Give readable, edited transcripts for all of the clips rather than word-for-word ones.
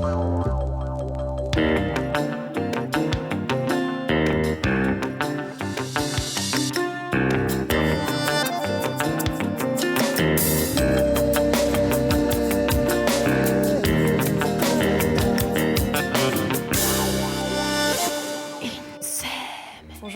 Bonjour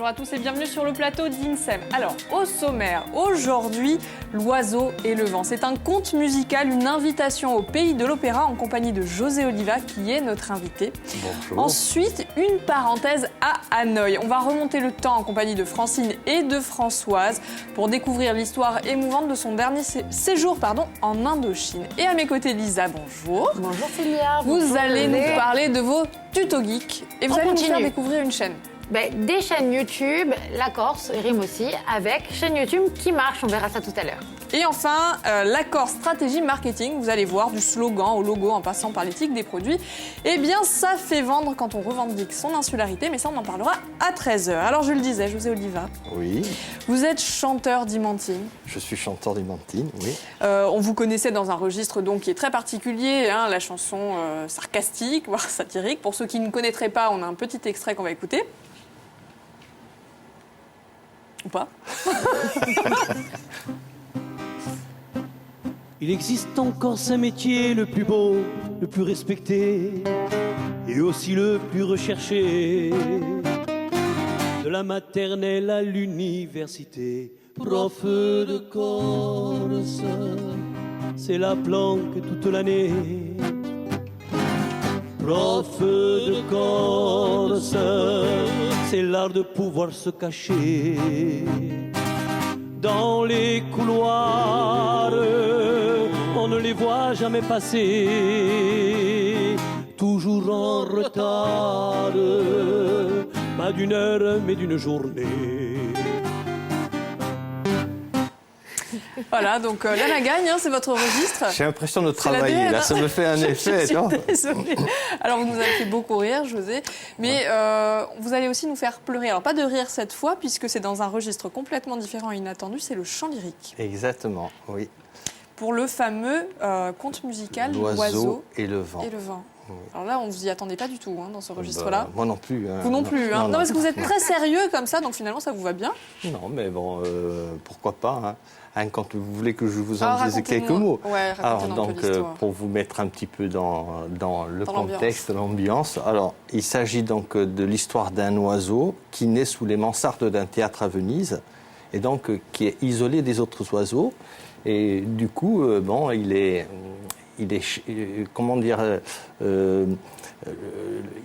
à tous et bienvenue sur le plateau d'INSEM. Alors, au sommaire, aujourd'hui, L'Oiseau et le vent. C'est un conte musical, une invitation au pays de l'opéra en compagnie de José Oliva qui est notre invité. Bonjour. Ensuite, une parenthèse à Hanoï. On va remonter le temps en compagnie de Francine et de Françoise pour découvrir l'histoire émouvante de son dernier séjour en Indochine. Et à mes côtés, Lisa, bonjour. Bonjour Célia. Vous allez nous parler de vos tutos geeks et vous allez nous faire découvrir une chaîne. Des chaînes YouTube, la Corse rime aussi, avec chaîne YouTube qui marche, on verra ça tout à l'heure. Et enfin, la Corse stratégie marketing, vous allez voir, du slogan au logo en passant par l'éthique des produits. Eh bien, ça fait vendre quand on revendique son insularité, mais ça, on en parlera à 13h. Alors, je le disais, José Oliva. Oui. Vous êtes chanteur d'Imantine. Je suis chanteur d'Imantine, oui. On vous connaissait dans un registre donc, qui est très particulier, hein, la chanson sarcastique, voire satirique. Pour ceux qui ne connaîtraient pas, on a un petit extrait qu'on va écouter. Ou pas. Il existe encore ce métier le plus beau, le plus respecté et aussi le plus recherché. De la maternelle à l'université, prof de Corse, c'est la planque toute l'année. Prof de Corse, c'est l'art de pouvoir se cacher dans les couloirs, on ne les voit jamais passer, toujours en retard, pas d'une heure mais d'une journée. Voilà, donc là, la gagne, hein, c'est votre registre. J'ai l'impression de travailler, là, ça me fait un effet. Je suis désolée. Alors, vous nous avez fait beaucoup rire, José, mais vous allez aussi nous faire pleurer. Alors, pas de rire cette fois, puisque c'est dans un registre complètement différent et inattendu, c'est le chant lyrique. Exactement, oui. Pour le fameux conte musical L'Oiseau et le vent. Et le vent. Oui. Alors là, on ne vous y attendait pas du tout, hein, dans ce registre-là. Bah, moi non plus. Hein. Vous non plus, hein. Non, parce que vous êtes très sérieux comme ça, donc finalement, ça vous va bien. Non, mais bon, pourquoi pas, hein, quand vous voulez que je vous en dise quelques mots. Ouais, alors, donc, pour vous mettre un petit peu dans le contexte, l'ambiance. Alors, il s'agit donc de l'histoire d'un oiseau qui naît sous les mansardes d'un théâtre à Venise, et donc qui est isolé des autres oiseaux. Et du coup, il est comment dire, il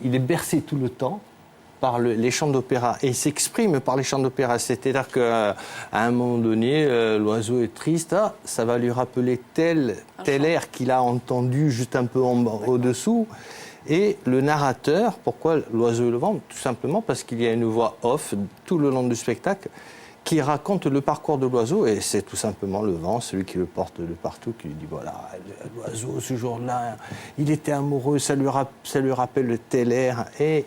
est bercé tout le temps par les chants d'opéra et il s'exprime par les chants d'opéra. C'est-à-dire qu'à un moment donné, l'oiseau est triste, ça va lui rappeler tel air qu'il a entendu juste un peu au-dessous. Et le narrateur, pourquoi l'oiseau et le vent? Tout simplement parce qu'il y a une voix off tout le long du spectacle qui raconte le parcours de l'oiseau, et c'est tout simplement le vent, celui qui le porte de partout, qui lui dit voilà, l'oiseau ce jour-là, il était amoureux, ça lui rappelle le tel air, et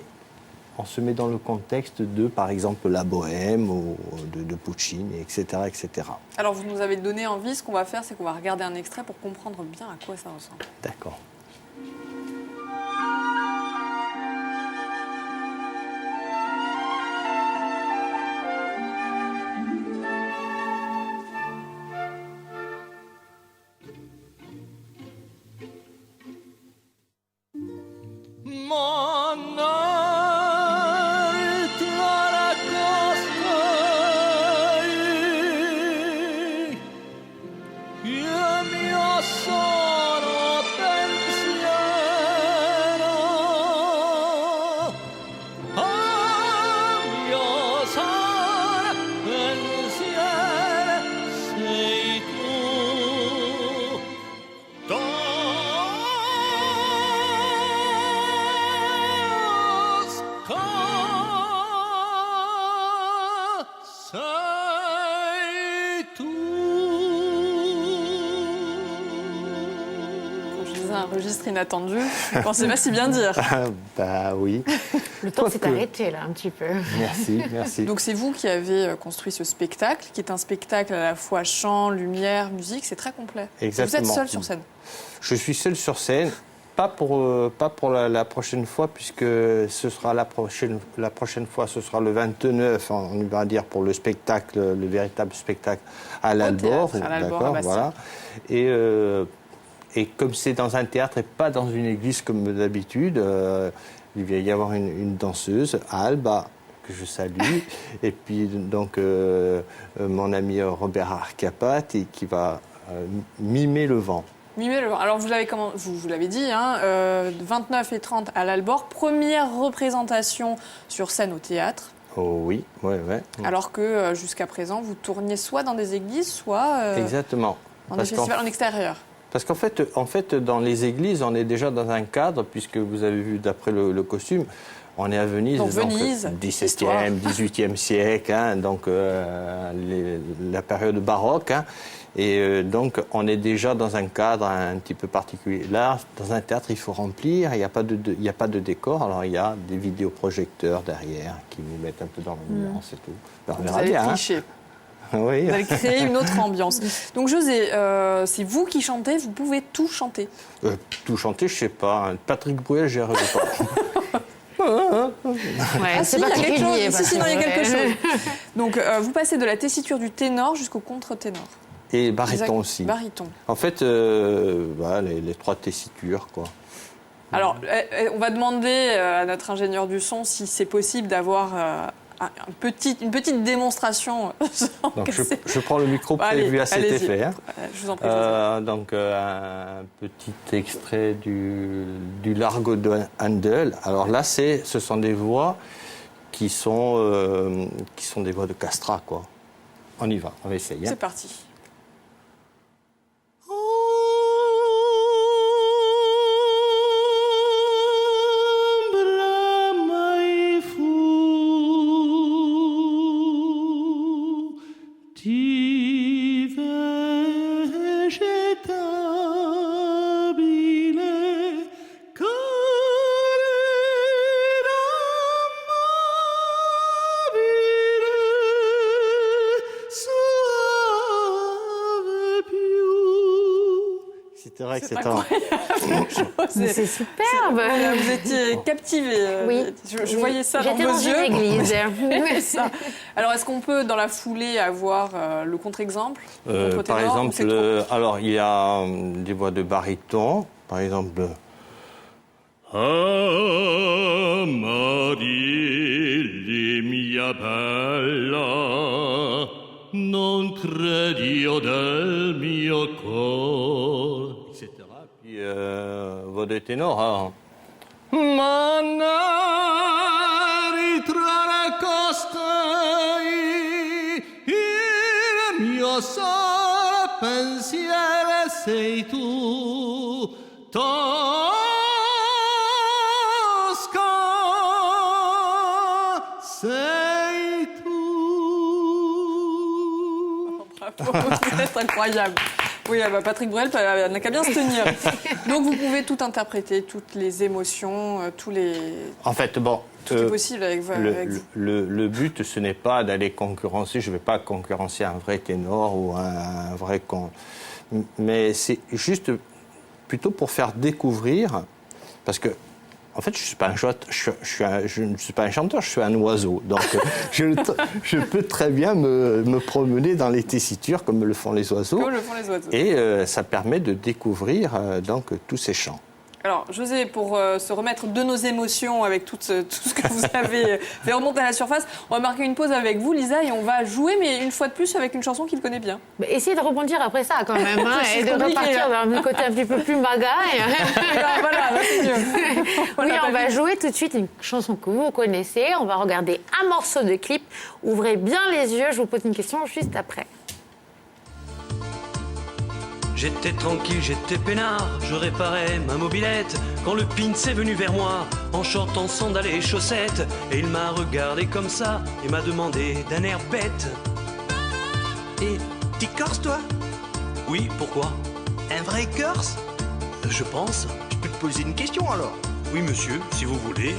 on se met dans le contexte de, par exemple, la Bohème, ou de Puccini, etc., etc. Alors vous nous avez donné envie, ce qu'on va faire, c'est qu'on va regarder un extrait pour comprendre bien à quoi ça ressemble. D'accord. Un registre inattendu, je ne pensais pas si bien dire. Bah oui. Le temps s'est arrêté là un petit peu. Merci, merci. Donc c'est vous qui avez construit ce spectacle, qui est un spectacle à la fois chant, lumière, musique, c'est très complet. Exactement. Vous êtes seul sur scène? Je suis seul sur scène. Pas pour la prochaine fois, puisque ce sera la prochaine fois, ce sera le 29, on va dire, pour le spectacle, le véritable spectacle à l'Albor. D'accord, voilà. Et comme c'est dans un théâtre et pas dans une église comme d'habitude, il va y avoir une danseuse, Alba, que je salue, et puis donc mon ami Robert Arcapat, qui va mimer le vent. Alors, vous l'avez dit, 29 et 30 à l'Albor, première représentation sur scène au théâtre. Oh oui, ouais. Alors que jusqu'à présent, vous tourniez soit dans des églises, soit exactement. Dans des festivals en extérieur. Parce qu'en fait, dans les églises, on est déjà dans un cadre, puisque vous avez vu d'après le costume, on est à Venise, donc 17e, 18e siècle, donc la période baroque. Et donc, on est déjà dans un cadre un petit peu particulier. Là, dans un théâtre, il faut remplir, il n'y a pas de décor. Alors, il y a des vidéoprojecteurs derrière qui nous mettent un peu dans l'ambiance et tout. Ben, on verra bien. Tricher. Oui. Vous allez créer une autre ambiance. Donc, José, c'est vous qui chantez, vous pouvez tout chanter. Tout chanter, je ne sais pas. Patrick Bruel, je n'y arriverai pas. C'est particulier. Si, il y a quelque chose. Donc, vous passez de la tessiture du ténor jusqu'au contre-ténor. Et baryton aussi. Baryton. En fait, les 3 tessitures, quoi. Alors, on va demander à notre ingénieur du son si c'est possible d'avoir une petite démonstration. Donc, je prends le micro prévu à cet effet. Je vous en prie. Donc, un petit extrait du Largo de Handel. Alors là, ce sont des voix qui sont des voix de castrat, quoi. On y va, on va essayer. C'est parti. C'est C'est superbe. Vous étiez captivé. Oui. Je voyais ça dans vos yeux. J'étais dans une église. Ça. Alors, est-ce qu'on peut, dans la foulée, avoir le contre-exemple par exemple, alors il y a des voix de baryton. Par exemple, Amarilli mia bella, non credio del mio cor, etc. Puis voix de ténor. Hein. Manari tra la costa, il mio solo pensiero sei tu. Tosca, sei tu. Bravo, c'est incroyable. Oui, Patrick Bruel n'a qu'à bien se tenir. Donc vous pouvez tout interpréter, toutes les émotions, tous les... En fait, bon... Tout est possible avec vous. Le but, ce n'est pas d'aller concurrencer, je ne vais pas concurrencer un vrai ténor ou un vrai... Mais c'est juste plutôt pour faire découvrir, parce que en fait, je ne suis pas un chanteur, je suis un oiseau. Donc, je peux très bien me promener dans les tessitures comme le font les oiseaux. Comme le font les oiseaux. Et ça permet de découvrir donc tous ces chants. Alors, José, pour se remettre de nos émotions avec tout ce que vous avez fait remonter à la surface, on va marquer une pause avec vous, Lisa, et on va jouer, mais une fois de plus, avec une chanson qu'il connaît bien. Mais essayez de rebondir après ça, quand même, et de repartir dans un côté un petit peu plus magaille. Voilà, c'est mieux. Oui, on va jouer tout de suite une chanson que vous connaissez. On va regarder un morceau de clip. Ouvrez bien les yeux, je vous pose une question juste après. J'étais tranquille, j'étais peinard, je réparais ma mobilette quand le Pince est venu vers moi en chantant sandales et chaussettes. Et il m'a regardé comme ça et m'a demandé d'un air bête: et t'es corse toi? Oui, pourquoi? Un vrai corse? Je pense. Je peux te poser une question alors? Oui monsieur, si vous voulez.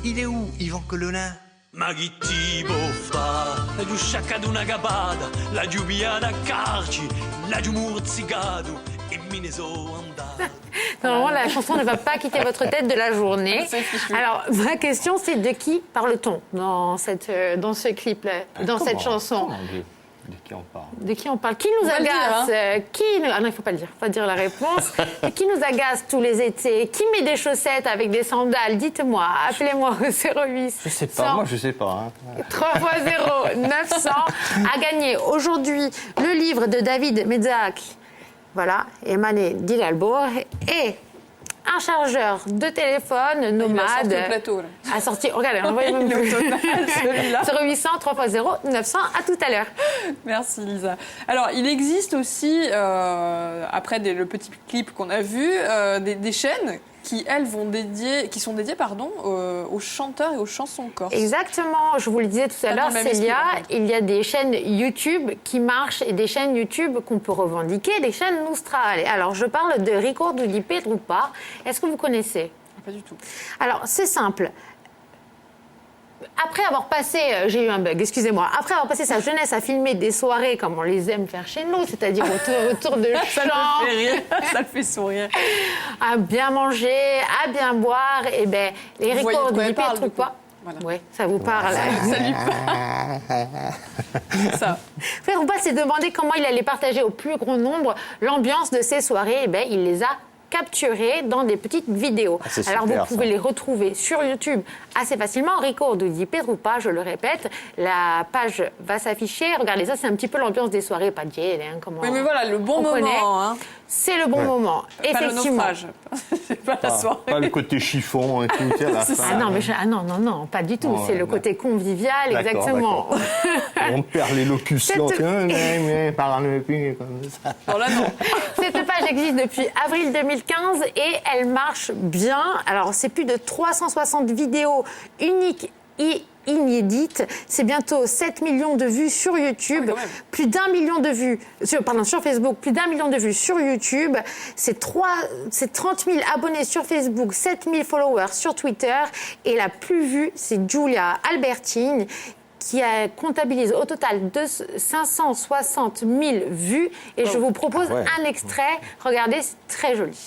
Il est où Yvan Colonna? Maghiti boffa, la giusciacca d'una gabbata, la giubia da carci, la giumur zigado e mineso andata. Normalement, la chanson ne va pas quitter votre tête de la journée. C'est fichu. Alors, ma question, c'est de qui parle-t-on dans ce clip, dans cette chanson? De qui on parle? De qui on parle? Qui nous va le agace? dire, Ah non, il ne faut pas le dire. Il faut pas dire la réponse. Qui nous agace tous les étés? Qui met des chaussettes avec des sandales? Dites-moi. Appelez-moi au 08. Je sais pas, moi je sais pas. 3 x 0, 900. A gagné aujourd'hui le livre de David Mezzak. Voilà, Emmané d'Hidalgo. Et un chargeur de téléphone Il a sorti nomade. le plateau, là. A sorti. Regardez, envoyez-moi Il est autonome, celui-là. 0800 3 x 0, 900. À tout à l'heure. Merci Lisa. Alors, il existe aussi, après le petit clip qu'on a vu, des chaînes qui, elles, sont dédiées aux chanteurs et aux chansons corses. Exactement, je vous le disais tout à Pas l'heure, dans le même Célia, esprit, il y a des chaînes YouTube qui marchent et des chaînes YouTube qu'on peut revendiquer, des chaînes nostrales. Alors, je parle de Ricordo di Petrupa. Est-ce que vous connaissez? Pas du tout. Alors, c'est simple. Après avoir passé, j'ai eu un bug, excusez-moi, après avoir passé sa jeunesse à filmer des soirées comme on les aime faire chez nous, c'est-à-dire autour de Ça chants, me fait rire, ça me fait sourire. à bien manger, à bien boire, et ben les Vous voyez de Ricordo quoi di elle parle, du Petrupa. coup. Voilà. Oui, ça vous parle. Ça lui parle. Ça. Petrupa s'est demandé comment il allait partager au plus grand nombre l'ambiance de ces soirées. Et ben, il les a capturées dans des petites vidéos. Ah, c'est Alors super, vous pouvez ça. les retrouver sur YouTube assez facilement. Ricordo di Petrupa, je le répète, la page va s'afficher. Regardez, ça c'est un petit peu l'ambiance des soirées, pas de gel, hein, comment Oui, mais voilà, le bon on connaît. moment. Hein. C'est le bon moment, Pas le effectivement. naufrage. C'est pas la soirée. Pas le côté chiffon et tout. À la C'est fin. Ah non, mais non, pas du tout. Ouais, c'est le bah. côté convivial, D'accord, exactement. On perd l'élocution. Cette- Mais parle plus comme ça. Alors là, non. Cette page existe depuis avril 2015 et elle marche bien. Alors, c'est plus de 360 vidéos uniques et inédites. C'est bientôt 7 millions de vues sur YouTube, quand même. plus d'1 million de vues sur Facebook, plus d'1 million de vues sur YouTube. C'est 30 000 abonnés sur Facebook, 7 000 followers sur Twitter. Et la plus vue, c'est Giulia Albertini, qui comptabilise au total de 560 000 vues. Et je vous propose Ah ouais. un extrait. Regardez, c'est très joli.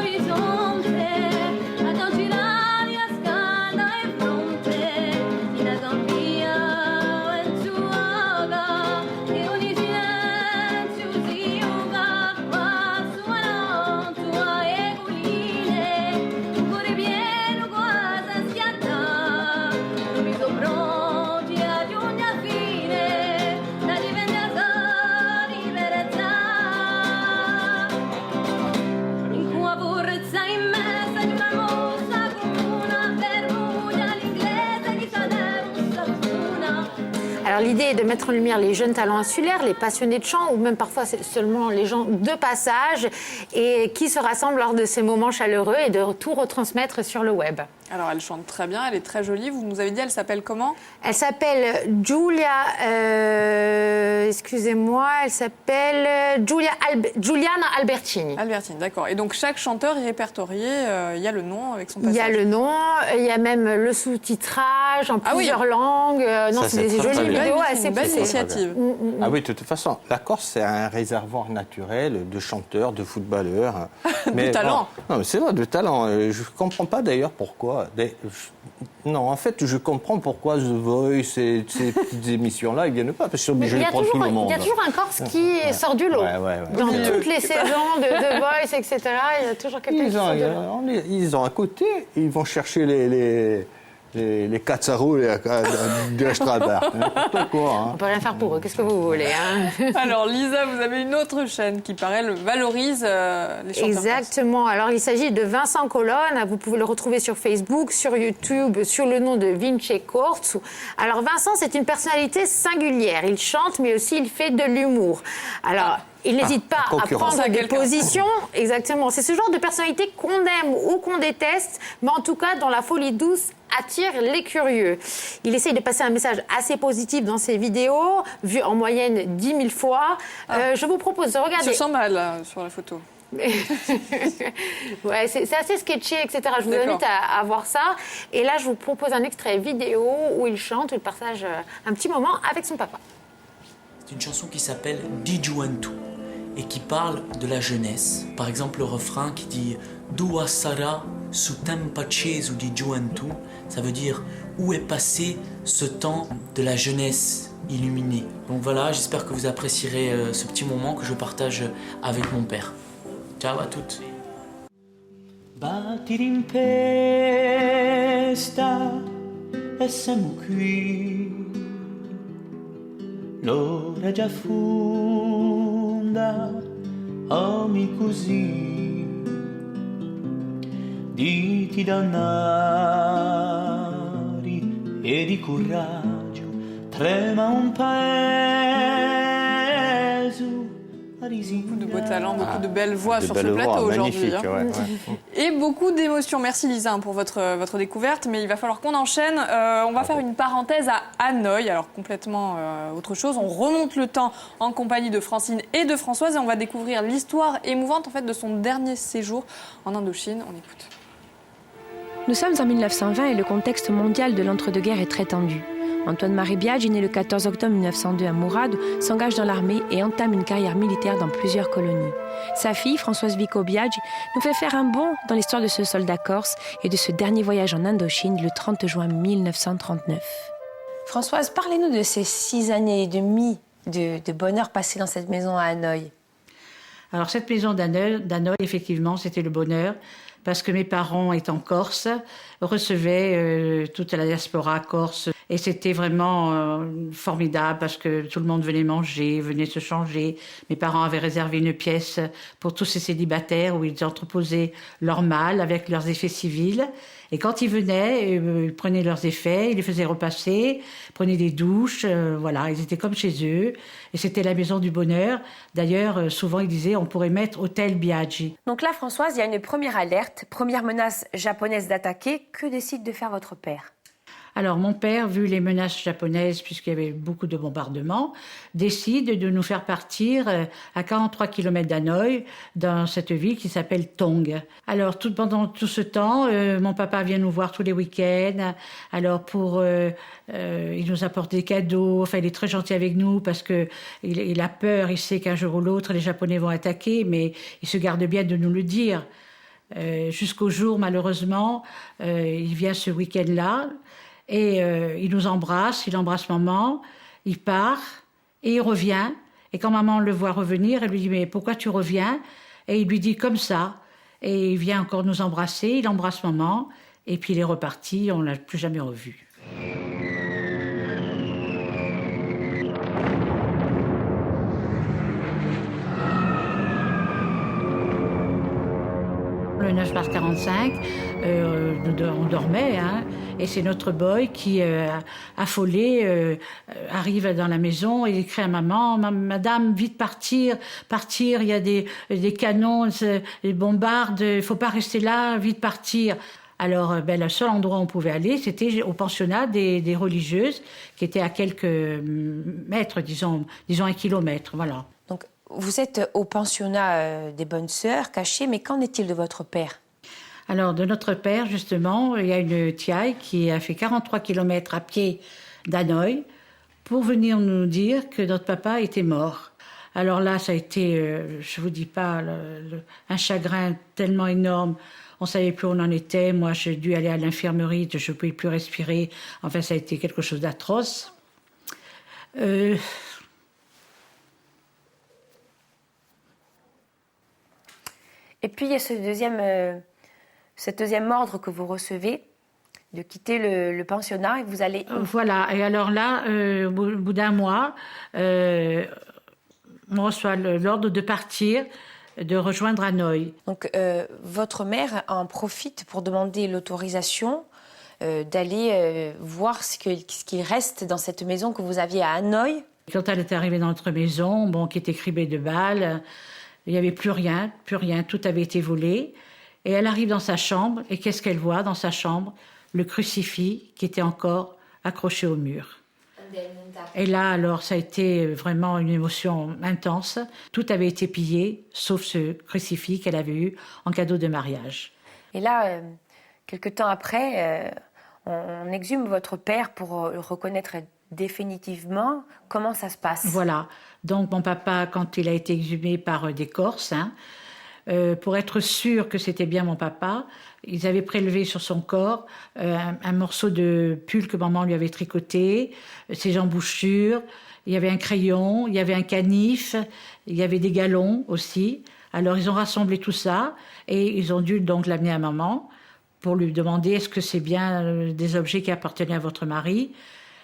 All'orizzonte, ad oggi l'aria scalda e fronte, la gambia e giuoca, e ogni silenzio si uga, qua suonano tua e culine, un cuore pieno quasi a schiattare, non mi sopronti a giugno a fine, da diventare libertà. In cua vorrezza immensa di una mossa comune, Bermuda l'inglese di Sadeus Fortuna. Alors l'idée est de mettre en lumière les jeunes talents insulaires, les passionnés de chant ou même parfois c'est seulement les gens de passage et qui se rassemblent lors de ces moments chaleureux et de tout retransmettre sur le web. Alors, elle chante très bien, elle est très jolie. Vous nous avez dit, elle s'appelle comment? Elle s'appelle Giuliana Albertini. Albertine, d'accord. Et donc, chaque chanteur est répertorié, il y a le nom avec son Il passage. y a le nom, il y a même le sous-titrage en Ah oui. plusieurs langues. Non, Ça, c'est c'est des très, jolies très bien. vidéos Belle assez poussées. initiative. Ah oui, de toute façon, la Corse, c'est un réservoir naturel de chanteurs, de footballeurs. De talent. Non, mais c'est vrai, de talent. Je ne comprends pas d'ailleurs pourquoi. Non, en fait, je comprends pourquoi The Voice et ces petites émissions-là, ils ne viennent pas, parce qu'ils sont Mais obligés il y de a prendre tout le monde. toujours un Corse qui sort du lot. Ouais. Dans Oui, toutes les saisons de The Voice, etc., il y a toujours quelqu'un qui sort du lot. Ils ont à côté, ils vont chercher les Katsaru de Strabart. N'importe quoi. On Hein. peut rien faire pour eux, qu'est-ce que vous voulez, hein? Alors, Lisa, vous avez une autre chaîne qui, paraît, valorise les chanteurs. Exactement. Alors, il s'agit de Vincent Colonne. Vous pouvez le retrouver sur Facebook, sur YouTube, sur le nom de Vince Corso. Alors, Vincent, c'est une personnalité singulière. Il chante, mais aussi il fait de l'humour. Alors, il n'hésite pas à concurrence. prendre des Quelqu'un. positions. Exactement. C'est ce genre de personnalité qu'on aime ou qu'on déteste, mais en tout cas, dont la folie douce attire les curieux. Il essaye de passer un message assez positif dans ses vidéos, vues en moyenne 10 000 fois. Je vous propose de Il regarder. se sent mal, là, sur la photo. Ouais, c'est assez sketchy, etc. Je vous D'accord. invite à voir ça. Et là, je vous propose un extrait vidéo où il chante, où il partage un petit moment avec son papa. C'est une chanson qui s'appelle Di Gioventù. et qui parle de la jeunesse. Par exemple, le refrain qui dit « Dua sara su tempo acceso di gioventù », ça veut dire « Où est passé ce temps de la jeunesse illuminée ». Donc voilà, j'espère que vous apprécierez ce petit moment que je partage avec mon père. Ciao à toutes. Batti rimpesta e siamo qui. L'ora già fonda, ami così. Diti dannari e di coraggio, trema un paese. Beaucoup de beaux talents, beaucoup de belles voix sur ce belles plateau voix, aujourd'hui. magnifique, ouais. Et beaucoup d'émotions. Merci Lisa pour votre découverte, mais il va falloir qu'on enchaîne. On va faire une parenthèse à Hanoï, alors complètement autre chose. On remonte le temps en compagnie de Francine et de Françoise et on va découvrir l'histoire émouvante en fait, de son dernier séjour en Indochine. On écoute. Nous sommes en 1920 et le contexte mondial de l'entre-deux-guerres est très tendu. Antoine-Marie Biaggi, né le 14 octobre 1902 à Mourad, s'engage dans l'armée et entame une carrière militaire dans plusieurs colonies. Sa fille, Françoise Vico Biaggi, nous fait faire un bond dans l'histoire de ce soldat corse et de ce dernier voyage en Indochine le 30 juin 1939. Françoise, parlez-nous de ces 6 années et demie de bonheur passé dans cette maison à Hanoï. Alors cette maison d'Hanoï, effectivement, c'était le bonheur. Parce que mes parents, étant corses, recevaient toute la diaspora corse. Et c'était vraiment formidable parce que tout le monde venait manger, venait se changer. Mes parents avaient réservé une pièce pour tous ces célibataires où ils entreposaient leurs malles avec leurs effets civils. Et quand ils venaient, ils prenaient leurs effets, ils les faisaient repasser, prenaient des douches, voilà, ils étaient comme chez eux. Et c'était la maison du bonheur. D'ailleurs, souvent ils disaient on pourrait mettre Hôtel Biaggi. Donc là, Françoise, il y a une première alerte, première menace japonaise d'attaquer. Que décide de faire votre père ? Alors mon père, vu les menaces japonaises, puisqu'il y avait beaucoup de bombardements, décide de nous faire partir à 43 km d'Hanoï, dans cette ville qui s'appelle Tong. Alors pendant tout ce temps, mon papa vient nous voir tous les week-ends. Alors il nous apporte des cadeaux. Enfin, il est très gentil avec nous parce que il a peur. Il sait qu'un jour ou l'autre, les Japonais vont attaquer, mais il se garde bien de nous le dire. Jusqu'au jour, malheureusement, il vient ce week-end-là. Et il nous embrasse, il embrasse maman, il part et il revient. Et quand maman le voit revenir, elle lui dit « Mais pourquoi tu reviens ?» Et il lui dit « Comme ça ». Et il vient encore nous embrasser, il embrasse maman et puis il est reparti, on ne l'a plus jamais revu. Le 9 mars 1945, on dormait, hein, et c'est notre boy qui, affolé, arrive dans la maison et il crie à maman « Madame, vite partir, il y a des canons, des bombardes, il ne faut pas rester là, vite partir !» Alors, le seul endroit où on pouvait aller, c'était au pensionnat des religieuses, qui était à quelques mètres, disons 1 kilomètre, voilà. Donc, vous êtes au pensionnat des Bonnes Sœurs, caché, mais qu'en est-il de votre père ? Alors, de notre père, justement, il y a une tiaille qui a fait 43 km à pied d'Hanoï pour venir nous dire que notre papa était mort. Alors là, ça a été, je ne vous dis pas, un chagrin tellement énorme. On ne savait plus où on en était. Moi, j'ai dû aller à l'infirmerie, je ne pouvais plus respirer. Enfin, ça a été quelque chose d'atroce. Et puis, il y a cet deuxième ordre que vous recevez, de quitter le pensionnat et vous allez... Voilà, et alors là, au bout d'un mois, on reçoit l'ordre de partir, de rejoindre Hanoï. Donc, votre mère en profite pour demander l'autorisation d'aller voir ce qu'il reste dans cette maison que vous aviez à Hanoï. Quand elle est arrivée dans notre maison, qui était criblée de balles, il n'y avait plus rien, tout avait été volé. Et elle arrive dans sa chambre, et qu'est-ce qu'elle voit dans sa chambre ? Le crucifix qui était encore accroché au mur. Et là, alors, ça a été vraiment une émotion intense. Tout avait été pillé, sauf ce crucifix qu'elle avait eu en cadeau de mariage. Et là, quelque temps après, on exhume votre père pour le reconnaître définitivement, comment ça se passe? Voilà. Donc mon papa, quand il a été exhumé par des Corses, pour être sûr que c'était bien mon papa, ils avaient prélevé sur son corps un morceau de pull que maman lui avait tricoté, ses embouchures, il y avait un crayon, il y avait un canif, il y avait des galons aussi. Alors ils ont rassemblé tout ça et ils ont dû donc l'amener à maman pour lui demander est-ce que c'est bien des objets qui appartenaient à votre mari.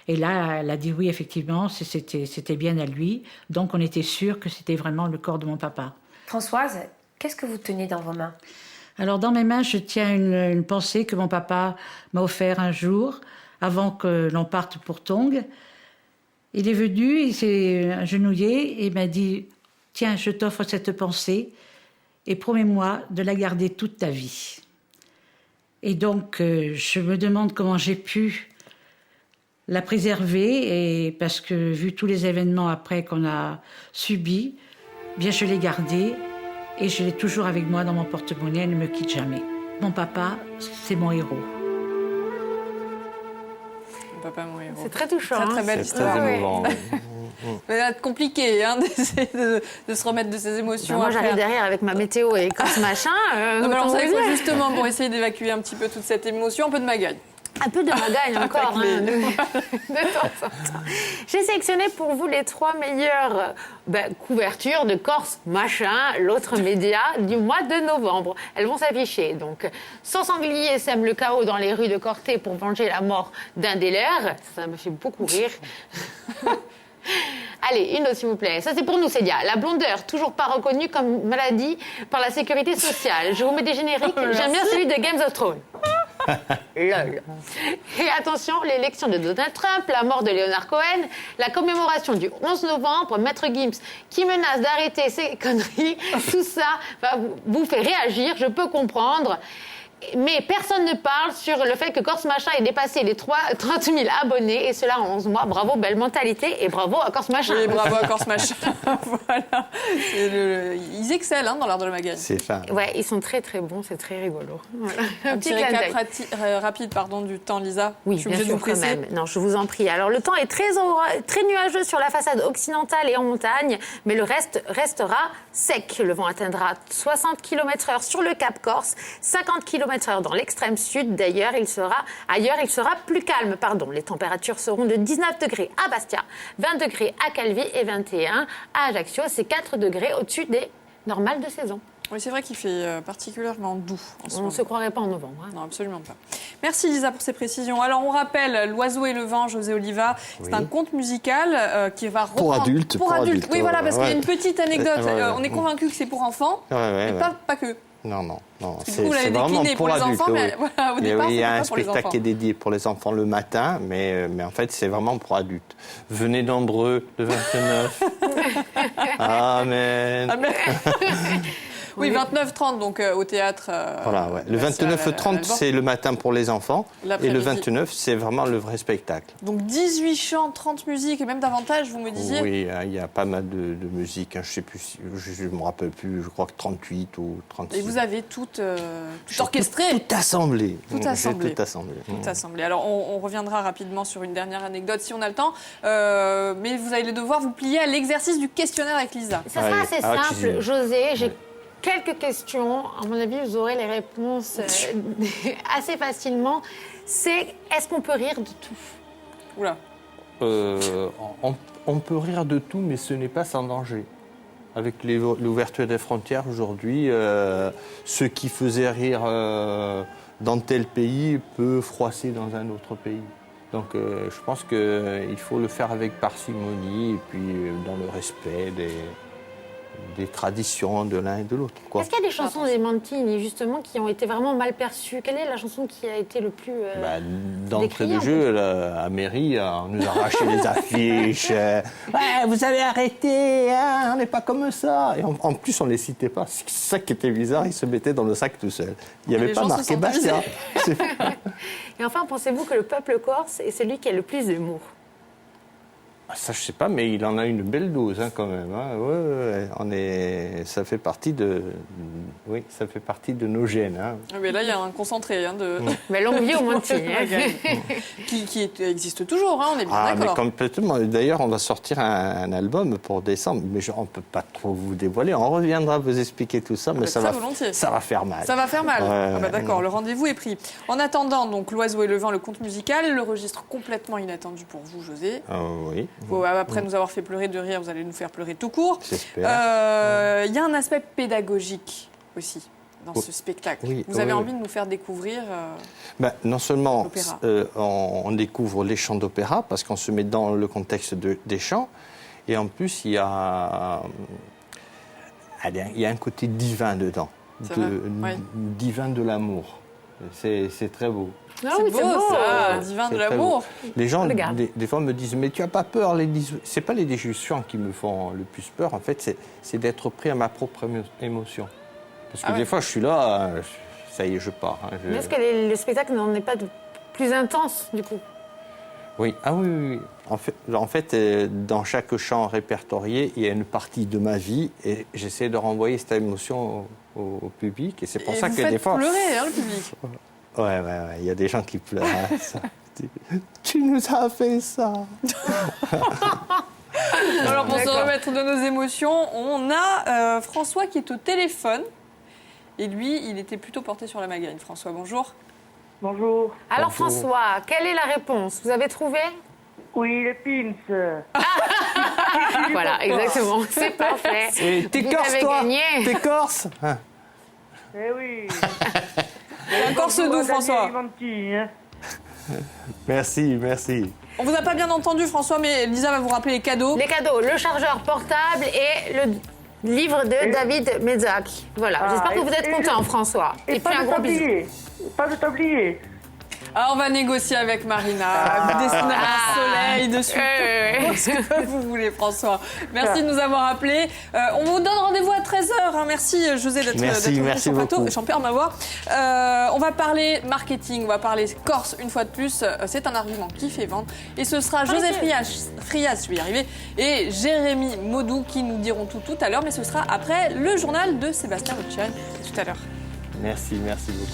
Et là, elle a dit oui, effectivement, c'était bien à lui. Donc on était sûr que c'était vraiment le corps de mon papa. Françoise, qu'est-ce que vous tenez dans vos mains? Alors dans mes mains, je tiens une pensée que mon papa m'a offert un jour, avant que l'on parte pour Tongue. Il est venu, il s'est agenouillé et m'a dit « Tiens, je t'offre cette pensée et promets-moi de la garder toute ta vie. » Et donc, je me demande comment j'ai pu la préserver, et parce que vu tous les événements après qu'on a subis, bien je l'ai gardée et je l'ai toujours avec moi dans mon porte-monnaie, elle ne me quitte jamais. Mon papa, c'est mon héros. Mon papa, mon héros. C'est très touchant. Très, très belle histoire. Très émouvant. Ça va être compliqué d'essayer de se remettre de ses émotions. Moi, après. j'arrive derrière avec ma météo et comme ce machin. Non, mais alors, vous savez quoi, justement, pour essayer d'évacuer un petit peu toute cette émotion, un peu de magagne. Un peu de magagne encore, de temps en temps. J'ai sélectionné pour vous les 3 meilleures couvertures de Corse Machin, l'autre média du mois de novembre. Elles vont s'afficher. Donc, 100 sangliers sèment le chaos dans les rues de Corté pour venger la mort d'un des leurs. Ça me fait beaucoup rire. Allez, une autre s'il vous plaît. Ça c'est pour nous, Célia. La blondeur, toujours pas reconnue comme maladie par la sécurité sociale. Je vous mets des génériques. J'aime bien celui de Game of Thrones. Lol. Et attention, l'élection de Donald Trump, la mort de Leonard Cohen, la commémoration du 11 novembre, Maître Gims qui menace d'arrêter ces conneries, tout ça vous fait réagir, je peux comprendre. Mais personne ne parle sur le fait que Corse Machin ait dépassé les 30 000 abonnés, et cela en 11 mois. Bravo, belle mentalité, et bravo à Corse Machin. Oui, bravo à Corse Machin. Voilà. Ils excellent dans l'art de la magagne. C'est ça. Ouais, ils sont très très bons, c'est très rigolo. Voilà. Un petit récap rapide du temps, Lisa. Oui, bien sûr, quand même. Non, je vous en prie. Alors, le temps est très nuageux sur la façade occidentale et en montagne, mais le reste restera sec. Le vent atteindra 60 km/h sur le Cap Corse, 50 km/h dans l'extrême sud. D'ailleurs, ailleurs, il sera plus calme. Les températures seront de 19 degrés à Bastia, 20 degrés à Calvi et 21 à Ajaccio. C'est 4 degrés au-dessus des normales de saison. Oui, c'est vrai qu'il fait particulièrement doux en ce moment. On ne se croirait pas en novembre. Non, absolument pas. Merci Lisa pour ces précisions. Alors, on rappelle L'Oiseau et le vent, José Oliva. C'est un conte musical qui va reprendre... Pour adultes. Pour adultes, oui, voilà, parce qu'il y a une petite anecdote. On est convaincu que c'est pour enfants, mais pas que. Non. C'est vraiment pour les enfants, mais voilà, au départ, il y a un pas pour les spectacle enfants. qui est dédié pour les enfants le matin, mais en fait, c'est vraiment pour adultes. Venez nombreux le 29. Amen. Oui, 29-30, donc au théâtre. Voilà, ouais. Le 29-30, c'est le matin pour les enfants. Et le 29, c'est vraiment le vrai spectacle. Donc 18 chants, 30 musiques et même davantage, vous me disiez. Oui, il y a pas mal de musique. Je ne sais plus, je ne me rappelle plus, je crois que 38 ou 36. Et vous avez tout orchestré. Tout assemblé. Tout assemblé. Tout assemblé. Tout assemblé. Alors, on reviendra rapidement sur une dernière anecdote si on a le temps. Mais vous allez devoir vous plier à l'exercice du questionnaire avec Lisa. Ça sera assez simple, José. J'ai quelques questions. À mon avis, vous aurez les réponses assez facilement. Est-ce qu'on peut rire de tout? Oula. On peut rire de tout, mais ce n'est pas sans danger. Avec l'ouverture des frontières aujourd'hui, ce qui faisait rire dans tel pays peut froisser dans un autre pays. Donc je pense qu'il faut le faire avec parcimonie et puis dans le respect des traditions de l'un et de l'autre. Est-ce qu'il y a des chansons des Mantini, justement, qui ont été vraiment mal perçues? Quelle est la chanson qui a été le plus d'entrée de jeu, à mairie, on nous a arraché les affiches. Ouais, vous avez arrêté, hein, on n'est pas comme ça. Et en plus, on ne les citait pas. C'est ça qui était bizarre, ils se mettaient dans le sac tout seuls. Il n'y avait pas marqué Bastia. Et enfin, pensez-vous que le peuple corse est celui qui a le plus d'humour? Ça, je sais pas, mais il en a une belle dose quand même. Ça fait partie de nos gènes. Mais là, il y a un concentré de. Mais longue vie au Monty. qui existe toujours, on est bien d'accord. Mais complètement. D'ailleurs, on va sortir un album pour décembre, mais on ne peut pas trop vous dévoiler. On reviendra vous expliquer tout ça, mais ça va faire mal. Ça va faire mal. D'accord, le rendez-vous est pris. En attendant, donc, L'Oiseau et le vent, le conte musical, le registre complètement inattendu pour vous, José. Oui. Après nous avoir fait pleurer de rire, vous allez nous faire pleurer tout court. J'espère. Il y a un aspect pédagogique aussi dans ce spectacle. Vous avez envie de nous faire découvrir non seulement l'opéra. On découvre les chants d'opéra, parce qu'on se met dans le contexte des chants, et en plus, il y a un côté divin dedans, divin de l'amour. C'est très beau. C'est beau, ça, divin de l'amour. Les gens, des fois, me disent, mais tu n'as pas peur. C'est pas les discussions qui me font le plus peur, en fait, c'est d'être pris à ma propre émotion. Parce que des fois, je suis là, ça y est, je pars. Mais est-ce que le spectacle n'en est pas plus intense, du coup? Oui, oui. En fait, dans chaque chant répertorié, il y a une partie de ma vie, et j'essaie de renvoyer cette émotion au public. Et c'est pour ça que des fois... vous faites pleurer, le public. Ouais, il y a des gens qui pleurent. Tu nous as fait ça. Alors, pour se remettre de nos émotions, on a François qui est au téléphone. Et lui, il était plutôt porté sur la Magagne. François, bonjour. Bonjour. Alors, François, quelle est la réponse? Vous avez trouvé? Oui, les pins. Voilà, exactement. C'est parfait. T'es corse, toi? T'es corse? Eh oui. Un corse doux, François. Merci. On vous a pas bien entendu, François, mais Lisa va vous rappeler les cadeaux. Les cadeaux, le chargeur portable et le livre de David Mezzak. Voilà, j'espère que vous êtes content, François. Et puis un gros bisou. Pas de tablier. Alors, on va négocier avec Marina. Vous dessinez un soleil dessus. Ce que vous voulez, François. Merci de nous avoir appelés. On vous donne rendez-vous à 13h. Merci, José, d'être venu sur le plateau. J'en perds ma voix. On va parler marketing, on va parler Corse une fois de plus. C'est un argument qui fait vendre. Et ce sera José Frias, je vais y arriver, et Jérémy Maudou qui nous diront tout à l'heure. Mais ce sera après le journal de Sébastien Luciani. Tout à l'heure. Merci beaucoup.